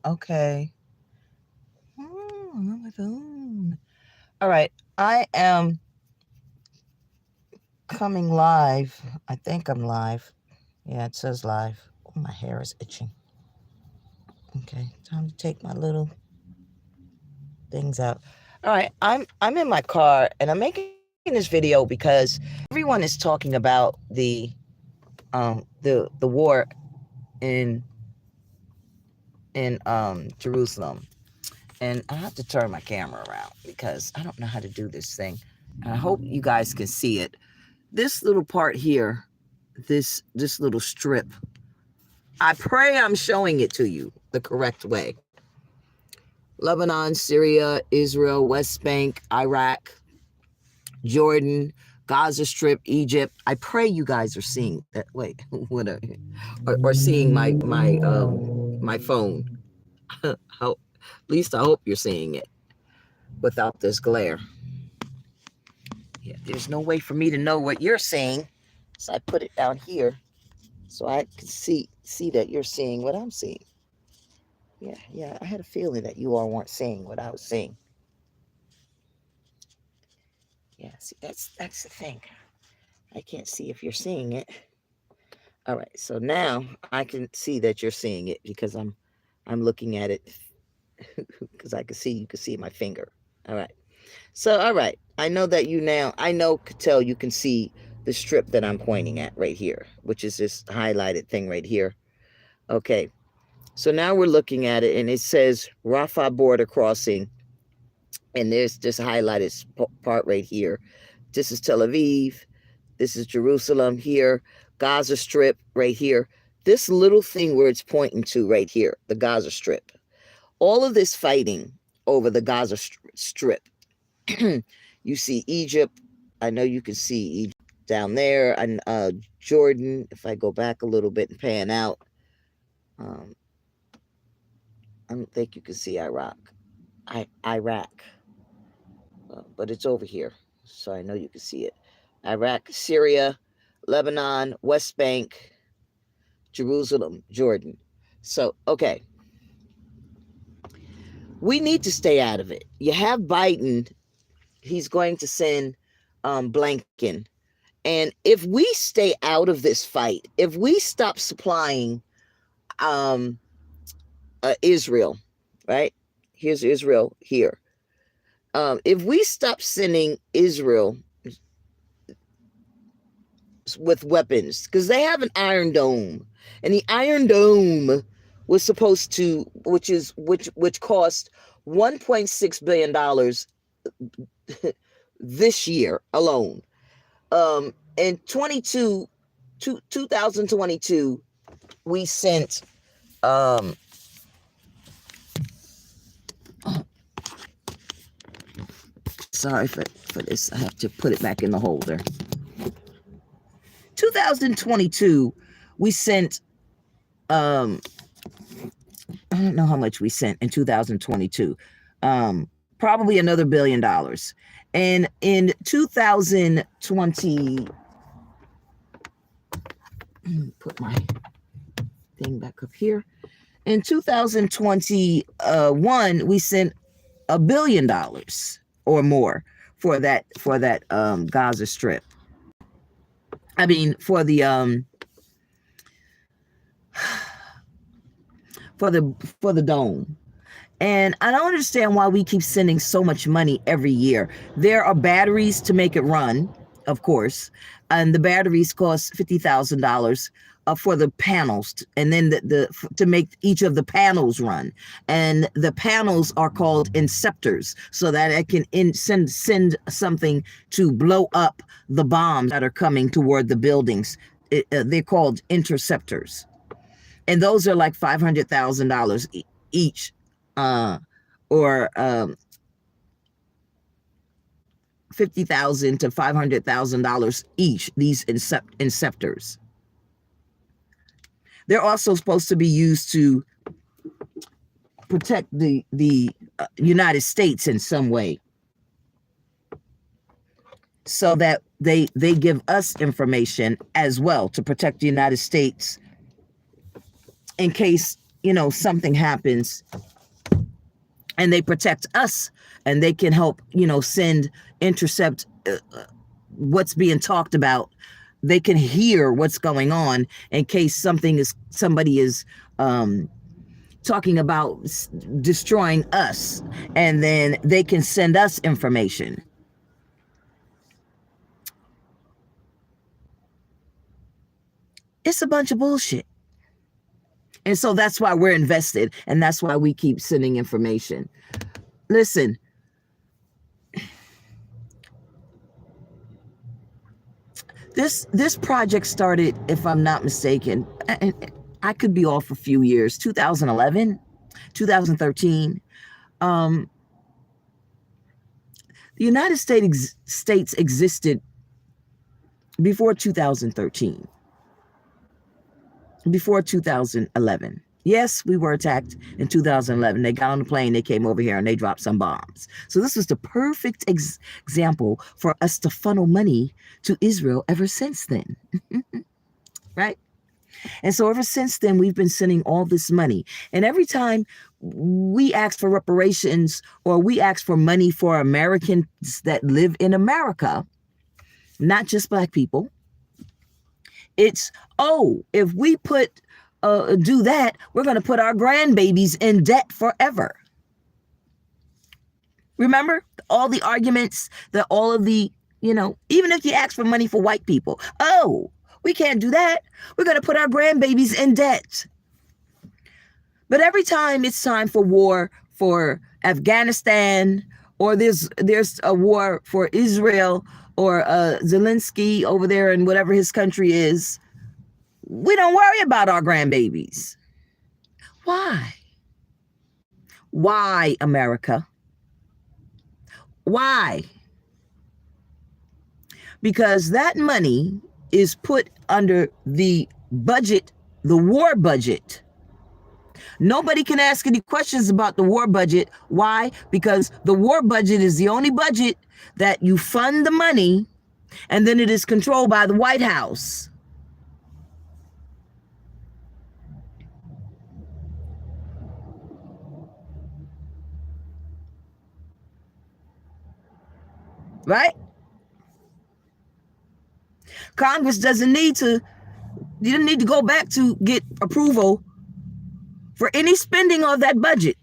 Okay. On my phone. All right. I am coming live. I think I'm live. Yeah, it says live. Oh, my hair is itching. Okay, time to take my little things out. All right, I'm in my car and I'm making this video because everyone is talking about the war in Jerusalem. And I have to turn my camera around because I don't know how to do this thing. And I hope you guys can see it. This little part here, this little strip, I pray I'm showing it to you the correct way. Lebanon, Syria, Israel, West Bank, Iraq, Jordan, Gaza Strip, Egypt. I pray you guys are seeing that. Wait, what? Or seeing my phone. At least I hope you're seeing it without this glare. Yeah, there's no way for me to know what you're seeing, so I put it down here so I can see that you're seeing what I'm seeing. Yeah. I had a feeling that you all weren't seeing what I was seeing. Yeah, see, that's the thing. I can't see if you're seeing it. All right, so now I can see that you're seeing it because I'm looking at it because you can see my finger. All right. So all right, I know that could tell you can see the strip that I'm pointing at right here, which is this highlighted thing right here. Okay. So now we're looking at it and it says Rafah border crossing, and there's this highlighted part right here. This is Tel Aviv. This is Jerusalem here. Gaza Strip right here. This little thing where it's pointing to right here, the Gaza Strip. All of this fighting over the Gaza Strip. You see Egypt. I know you can see Egypt down there. And Jordan, if I go back a little bit and pan out, um, I don't think you can see Iraq. Iraq. But it's over here. So I know you can see it. Iraq, Syria, Lebanon, West Bank, Jerusalem, Jordan. So, okay. We need to stay out of it. You have Biden. He's going to send Blinken. And if we stay out of this fight, if we stop supplying Israel, right? Here's Israel here. If we stop sending Israel with weapons, because they have an Iron Dome, and the Iron Dome was supposed to, which cost $1.6 billion this year alone. In 2022, we sent sorry for this. I have to put it back in the holder. 2022, we sent I don't know how much we sent in 2022. Probably another $1 billion. And in 2020, put my thing back up here. In 2021, we sent $1 billion or more for that Gaza Strip. I mean, for the dome. And I don't understand why we keep sending so much money every year. There are batteries to make it run, of course, and the batteries cost $50,000 for the panels, and then to make each of the panels run. And the panels are called inceptors, so that it can send something to blow up the bombs that are coming toward the buildings. They're called interceptors, and those are like $500,000 each. Or $50,000 to $500,000 each. These inceptors. They're also supposed to be used to protect the United States in some way, so that they give us information as well to protect the United States in case something happens, and they protect us, and they can help, intercept what's being talked about. They can hear what's going on in case somebody is talking about destroying us, and then they can send us information. It's a bunch of bullshit. And so that's why we're invested, and that's why we keep sending information. Listen, this project started, if I'm not mistaken, and I could be off a few years, 2011, 2013. The United States existed before 2013. Before 2011. Yes, we were attacked in 2011. They got on the plane, they came over here, and they dropped some bombs. So this was the perfect example for us to funnel money to Israel ever since then. Right? And so ever since then, we've been sending all this money. And every time we ask for reparations, or we ask for money for Americans that live in America, not just Black people, it's, if we do that, we're going to put our grandbabies in debt forever. Remember all the arguments that all of the, even if you ask for money for white people, we can't do that. We're going to put our grandbabies in debt. But every time it's time for war for Afghanistan, or there's a war for Israel, or Zelensky over there in whatever his country is, we don't worry about our grandbabies. Why? Why, America? Why? Because that money is put under the budget, the war budget. Nobody can ask any questions about the war budget. Why? Because the war budget is the only budget that you fund the money, and then it is controlled by the White House. Right? Congress doesn't need to, you don't need to go back to get approval for any spending of that budget.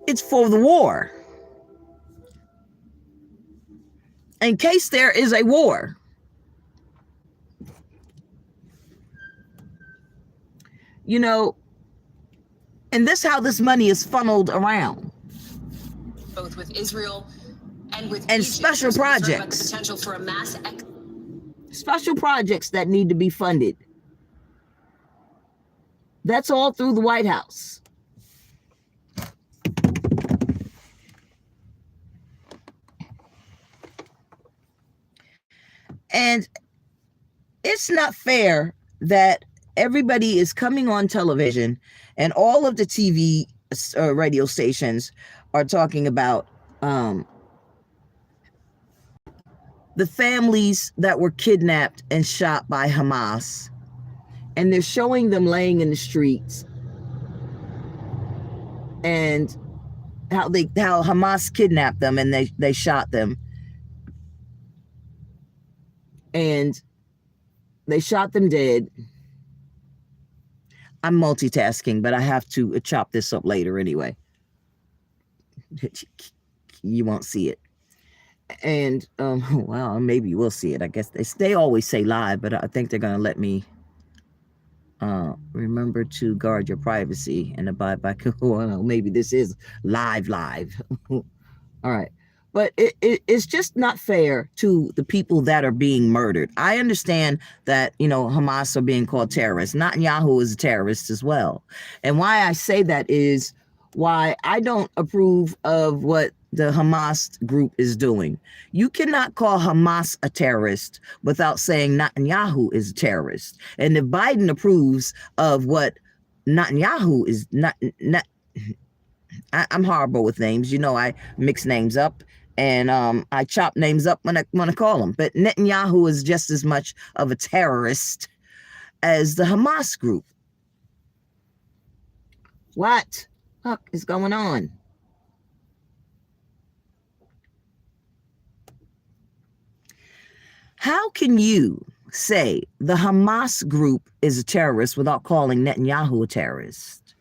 It's for the war. In case there is a war. And this is how this money is funneled around. Both with Israel and with and Egypt, special projects. The potential for a mass special projects that need to be funded. That's all through the White House. And it's not fair that everybody is coming on television, and all of the TV radio stations are talking about the families that were kidnapped and shot by Hamas, and they're showing them laying in the streets, and how Hamas kidnapped them and they shot them, and they shot them dead. I'm multitasking, but I have to chop this up later anyway. You won't see it. And well, maybe you will see it. I guess they always say live, but I think they're gonna let me remember to guard your privacy and abide by. Well, maybe this is live. All right. But it's just not fair to the people that are being murdered. I understand that, Hamas are being called terrorists. Netanyahu is a terrorist as well. And why I say that is why I don't approve of what the Hamas group is doing. You cannot call Hamas a terrorist without saying Netanyahu is a terrorist. And if Biden approves of what Netanyahu is, I'm horrible with names. I mix names up. And I chop names up when I want to call them. But Netanyahu is just as much of a terrorist as the Hamas group. What the fuck is going on? How can you say the Hamas group is a terrorist without calling Netanyahu a terrorist?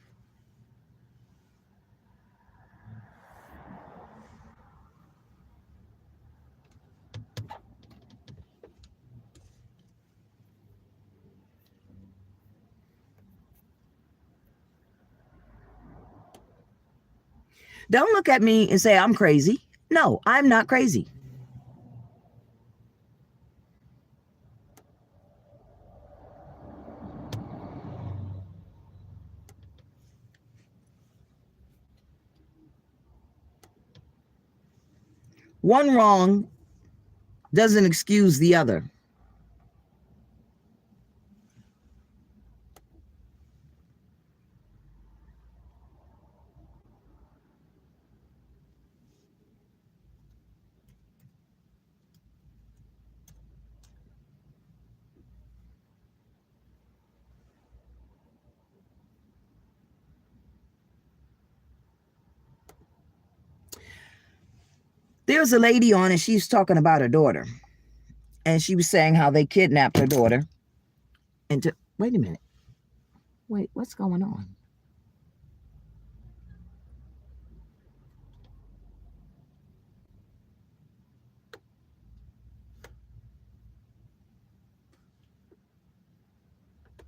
Don't look at me and say I'm crazy. No, I'm not crazy. One wrong doesn't excuse the other. There's a lady on and she's talking about her daughter. And she was saying how they kidnapped her daughter. And wait a minute. Wait, what's going on?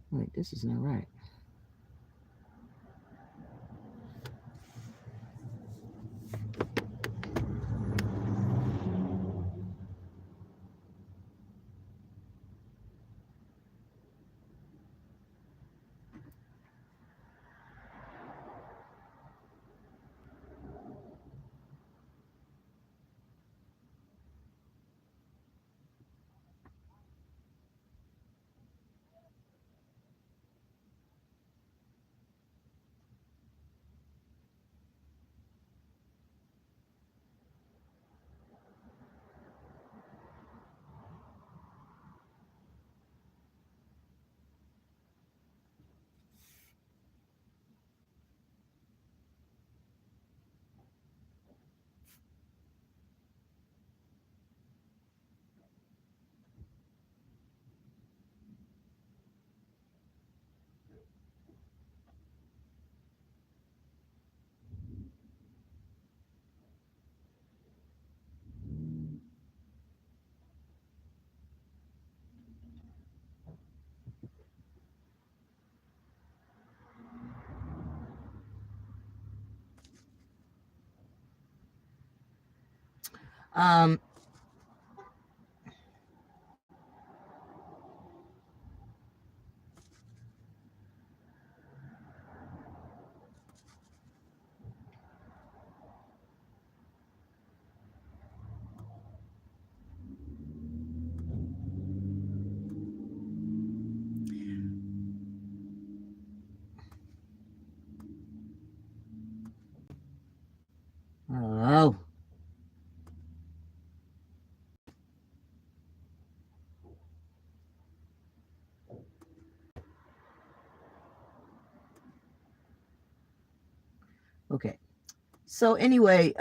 Wait, this is not right. Oh. Okay. So anyway,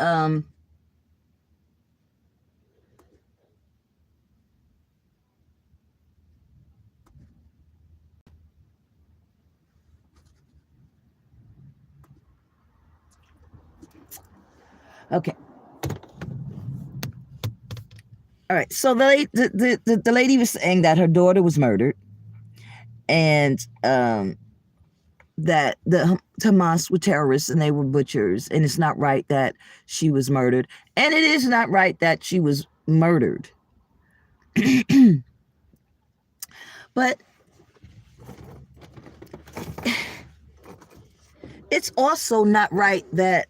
okay. All right. So the lady was saying that her daughter was murdered, and that the Hamas were terrorists and they were butchers, and it's not right that she was murdered, and it is not right that she was murdered. But it's also not right that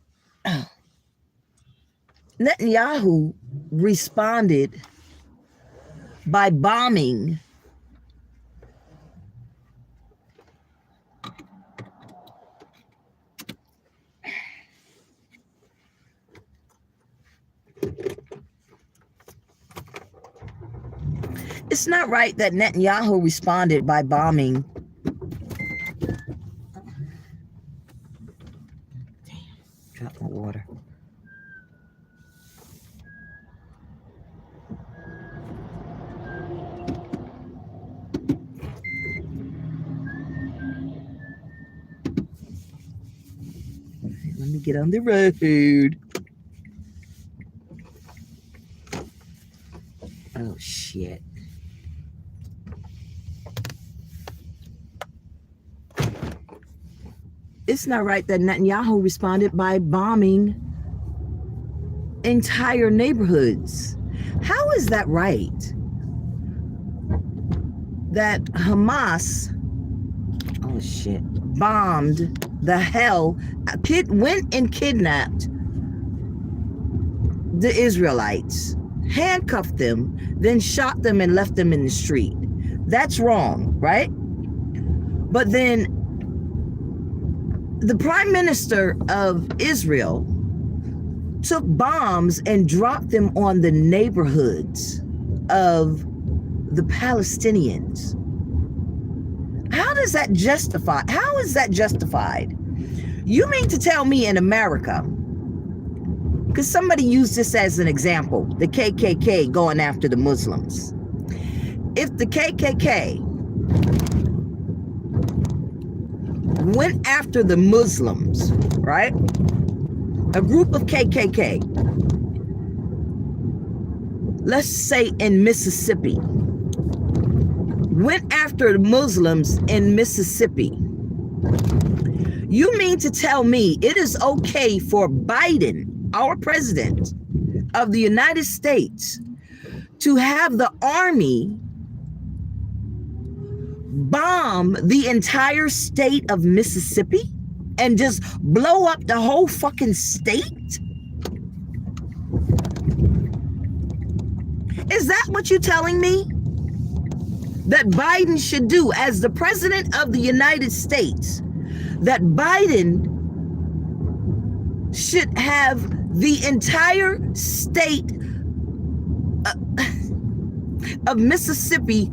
Netanyahu responded by bombing It's not right that Netanyahu responded by bombing. Damn, dropped my water. Let me get on the road. Oh, shit. It's not right that Netanyahu responded by bombing entire neighborhoods. How is that right? That Hamas, oh shit, bombed the hell, went and kidnapped the Israelites, handcuffed them, then shot them and left them in the street. That's wrong, right? But then the Prime Minister of Israel took bombs and dropped them on the neighborhoods of the Palestinians. How does that justify? How is that justified? You mean to tell me in America, because somebody used this as an example, the KKK going after the Muslims. If the KKK went after the Muslims, right? A group of KKK, let's say in Mississippi, went after the Muslims in Mississippi. You mean to tell me it is okay for Biden, our president of the United States, to have the army bomb the entire state of Mississippi and just blow up the whole fucking state? Is that what you're telling me that Biden should do as the president of the United States? That Biden should have the entire state of Mississippi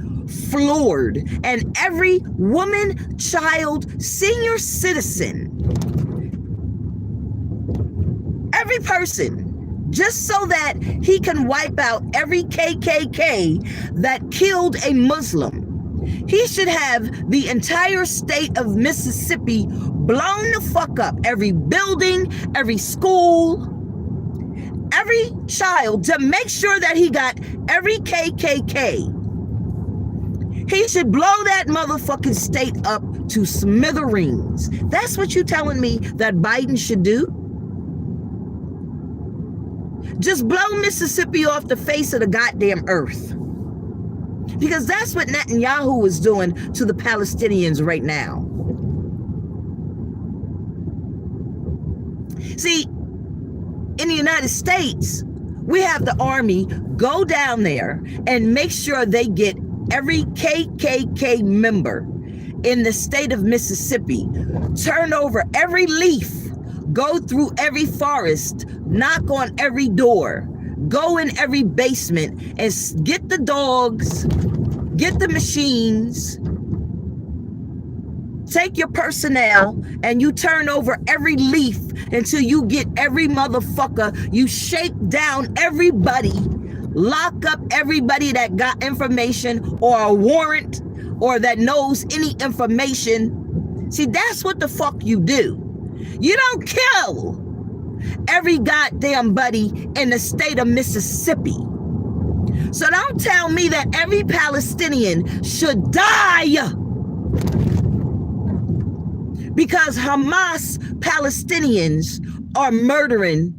floored, and every woman, child, senior citizen, every person, just so that he can wipe out every KKK that killed a Muslim. He should have the entire state of Mississippi blown the fuck up. Every building, every school, every child, to make sure that he got every KKK. He should blow that motherfucking state up to smithereens. That's what you're telling me that Biden should do? Just blow Mississippi off the face of the goddamn earth. Because that's what Netanyahu is doing to the Palestinians right now. See, in the United States, we have the army go down there and make sure they get every KKK member in the state of Mississippi, turn over every leaf, go through every forest, knock on every door, go in every basement and get the dogs, get the machines, take your personnel, and you turn over every leaf until you get every motherfucker. You shake down everybody, lock up everybody that got information or a warrant or that knows any information. See, that's what the fuck you do. You don't kill every goddamn buddy in the state of Mississippi. So don't tell me that every Palestinian should die because Hamas Palestinians are murdering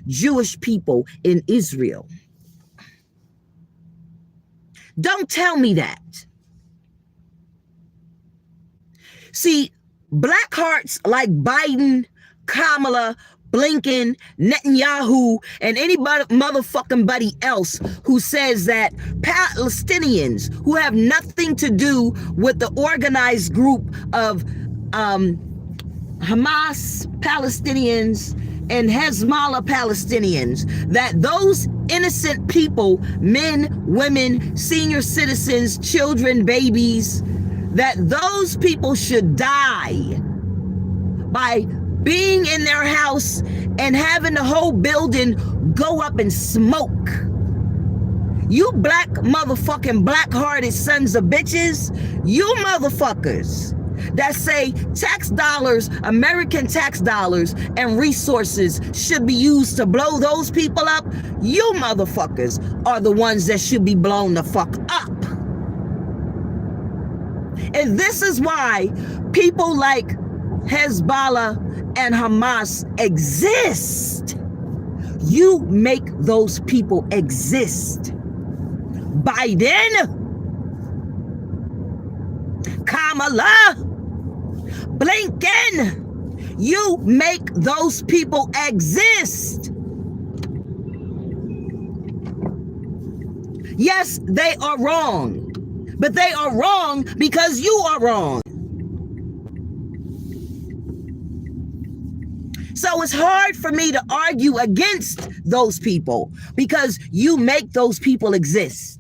Jewish people in Israel. Don't tell me that. See, black hearts like Biden, Kamala, Blinken, Netanyahu, and anybody motherfucking buddy else who says that Palestinians who have nothing to do with the organized group of Hamas Palestinians and Hezbollah Palestinians, that those innocent people, men, women, senior citizens, children, babies, that those people should die by being in their house and having the whole building go up in smoke. You black motherfucking black-hearted sons of bitches, you motherfuckers that say tax dollars, American tax dollars and resources should be used to blow those people up, you motherfuckers are the ones that should be blown the fuck up. And this is why people like Hezbollah and Hamas exist. You make those people exist. Biden, Kamala, Blinken, you make those people exist. Yes, they are wrong, but they are wrong because you are wrong. So it's hard for me to argue against those people because you make those people exist.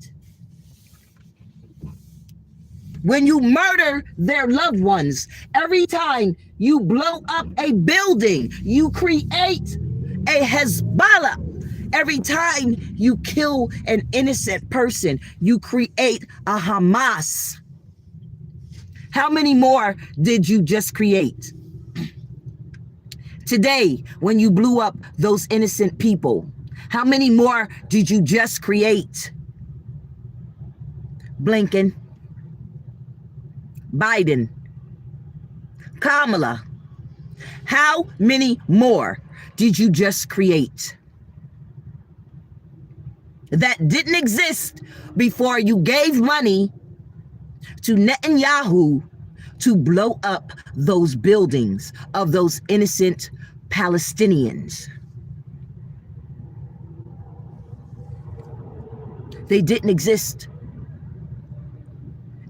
When you murder their loved ones, every time you blow up a building, you create a Hezbollah. Every time you kill an innocent person, you create a Hamas. How many more did you just create? Today, when you blew up those innocent people, how many more did you just create? Blinken, Biden, Kamala, how many more did you just create that didn't exist before you gave money to Netanyahu to blow up those buildings of those innocent Palestinians? They didn't exist.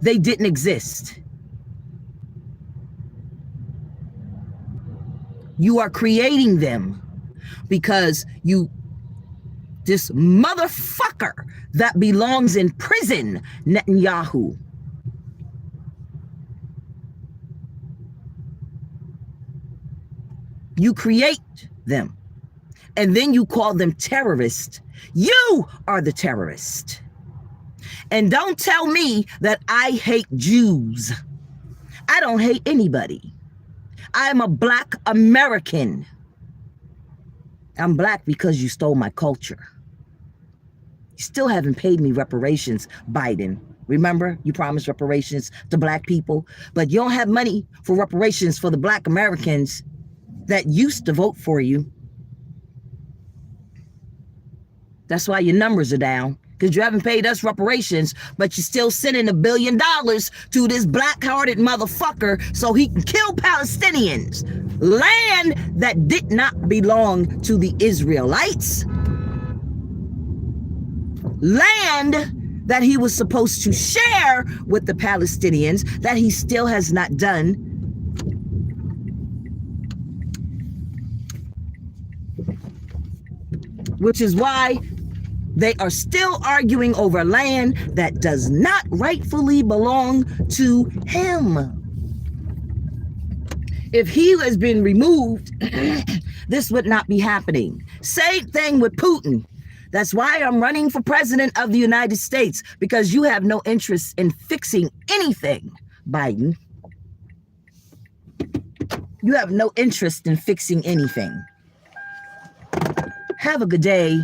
They didn't exist. You are creating them because this motherfucker that belongs in prison, Netanyahu, you create them and then you call them terrorists. You are the terrorist. And don't tell me that I hate Jews. I don't hate anybody. I'm a black American. I'm black because you stole my culture. You still haven't paid me reparations, Biden. Remember, you promised reparations to black people, but you don't have money for reparations for the black Americans that used to vote for you. That's why your numbers are down, because you haven't paid us reparations, but you're still sending $1 billion to this black-hearted motherfucker so he can kill Palestinians. Land that did not belong to the Israelites. Land that he was supposed to share with the Palestinians that he still has not done. Which is why they are still arguing over land that does not rightfully belong to him. If he has been removed, this would not be happening. Same thing with Putin. That's why I'm running for president of the United States, because you have no interest in fixing anything, Biden. You have no interest in fixing anything. Have a good day.